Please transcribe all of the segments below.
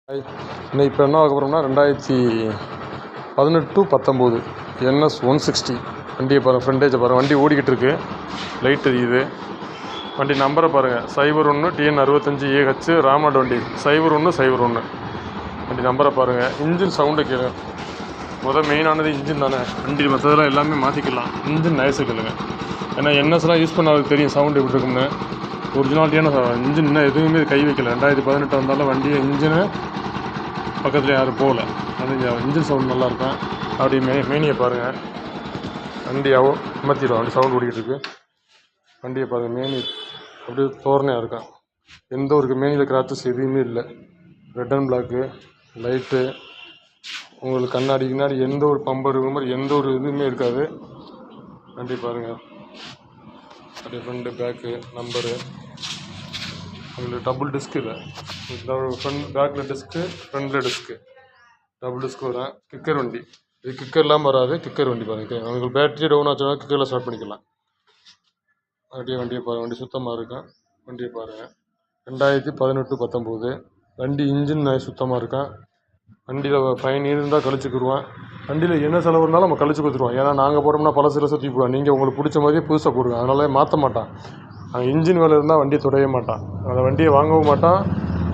இப்போ என்ன பார்க்க போகிறோம்னா 2018-19 NS 160 வண்டியை பாருங்கள். ஃப்ரண்டேஜை பாருங்கள். வண்டி ஓடிக்கிட்டு இருக்கு. லைட் தெரியுது. வண்டி நம்பரை பாருங்கள். 01 TN 65AH ராம்நாடு வண்டி 0101. வண்டி நம்பரை பாருங்கள். இன்ஜின் சவுண்டை கேளுங்க. மெயினானது இன்ஜின் தானே. வண்டி மற்றதெல்லாம் எல்லாமே மாற்றிக்கலாம். இன்ஜின் நயசை கேளுங்க. ஏன்னா NSலாம் யூஸ் பண்ண அவருக்கு தெரியும் சவுண்டு எப்படி இருக்கும்னு. ஒரிஜினாலிட்டியான இன்ஜின் இன்னும் எதுவுமே கை வைக்கல. 2018 வந்தாலும் வண்டியை இன்ஜினு பக்கத்தில் யாரும் போகல. அது இன்ஜின் சவுண்ட் நல்லாயிருக்கும். அப்படி மேனியை பாருங்கள். வண்டியாவோ அமர்த்திடுவோம். வண்டி சவுண்ட் ஓடிக்கிட்டு இருக்கு. வண்டியை பாருங்கள். மேனி அப்படியே தோரணையாக இருக்கும். எந்த ஒரு மேனியில் கிராச்சஸ் எதுவுமே இல்லை. ரெட் அண்ட் பிளாக்கு லைட்டு உங்களுக்கு கண்ணாடி எந்த ஒரு பம்பர் மாதிரி எந்த ஒரு இதுவுமே இருக்காது. வண்டி பாருங்கள். அப்படியே ஃப்ரண்ட்டு பேக்கு நம்பரு உங்களுக்கு டபுள் டிஸ்க்கு. இல்லை ஃப்ரண்ட் பேக்கில் டிஸ்க்கு ஃப்ரண்டில் டிஸ்க்கு டபுள் டிஸ்க் வரும். கிக்கர் வண்டி இது கிக்கர்லாம் வராது. கிக்கர் வண்டி பாருங்கள். உங்களுக்கு பேட்டரி டவுன் ஆச்சுன்னா கிக்கரில் ஸ்டார்ட் பண்ணிக்கலாம். அப்படியே வண்டியை பாருங்கள். வண்டி சுத்தமாக இருக்கும். வண்டியை பாருங்கள். 2018-19 வண்டி இன்ஜின் சுத்தமாக இருக்கும். வண்டியில் ஃபைன் இருந்தால் கழிச்சுக்கிடுவோம். வண்டியில் என்ன செலவு இருந்தாலும் நம்ம கழிச்சு கொடுத்துருவோம். ஏன்னா நாங்கள் போட்டோம்னா பழசில் சுற்றி போடுவோம். நீங்கள் உங்களுக்கு பிடிச்ச மாதிரியே புதுசாக போடுங்க. அதனால மாற்ற மாட்டான். இன்ஜின் வேலை இருந்தால் வண்டியை தொடவே மாட்டான். அந்த வண்டியை வாங்கவும் மாட்டான்.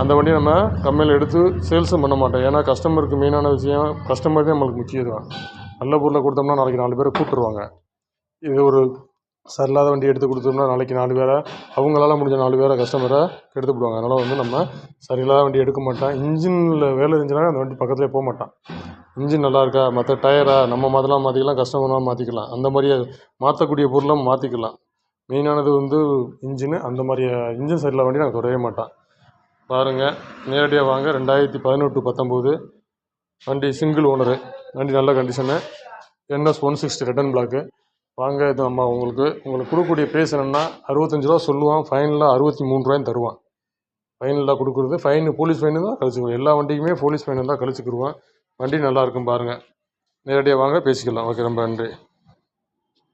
அந்த வண்டியை நம்ம கம்பெனியில் எடுத்து சேல்ஸும் பண்ண மாட்டோம். ஏன்னா கஸ்டமருக்கு மெயினான விஷயம் கஸ்டமர் தான் நம்மளுக்கு முக்கியம் தான். நல்ல பொருளை கொடுத்தோம்னா நாளைக்கு 4 பேரை கூப்பிட்டுருவாங்க. இது ஒரு சரியில்லாத வண்டி எடுத்து கொடுத்தோம்னா நாளைக்கு 4 பேரை அவங்களால முடிஞ்ச 4 பேரை கஸ்டமரை எடுத்துவிடுவாங்க. அதனால் நம்ம சரியில்லாத வண்டி எடுக்க மாட்டோம். இன்ஜினில் வேலை இருந்துச்சுன்னா அந்த வண்டி பக்கத்துலேயே போக மாட்டான். இன்ஜின் நல்லா இருக்கா, மற்ற டயரா நம்ம மாதிரிலாம் மாற்றிக்கலாம், கஸ்டமராக மாற்றிக்கலாம். அந்த மாதிரியே மாற்றக்கூடிய பொருளாக மாற்றிக்கலாம். மெயினானது இன்ஜினு. அந்த மாதிரி இன்ஜின் சரியில்லாத வண்டி நாங்கள் தொடவே மாட்டோம். பாருங்கள். நேரடியாக வாங்க. 2018-19 வண்டி சிங்கிள் ஓனரு. வண்டி நல்ல condition. NS 160 red and block. வாங்க. இது நம்ம உங்களுக்கு கொடுக்கக்கூடிய ப்ரைஸ் என்னென்னா 65 ரூபா சொல்லுவான். ஃபைனலாக 63 ரூபாயும் தருவான். ஃபைனலாக கொடுக்குறது ஃபைனு போலீஸ் ஃபைனு தான் கழிச்சுக்குவோம். எல்லா வண்டிக்குமே போலீஸ் ஃபைனு தான் கழிச்சுக்கிடுவோம். வண்டி நல்லாயிருக்கும் பாருங்கள். நேரடியாக வாங்க பேசிக்கலாம். ஓகே, ரொம்ப நன்றி.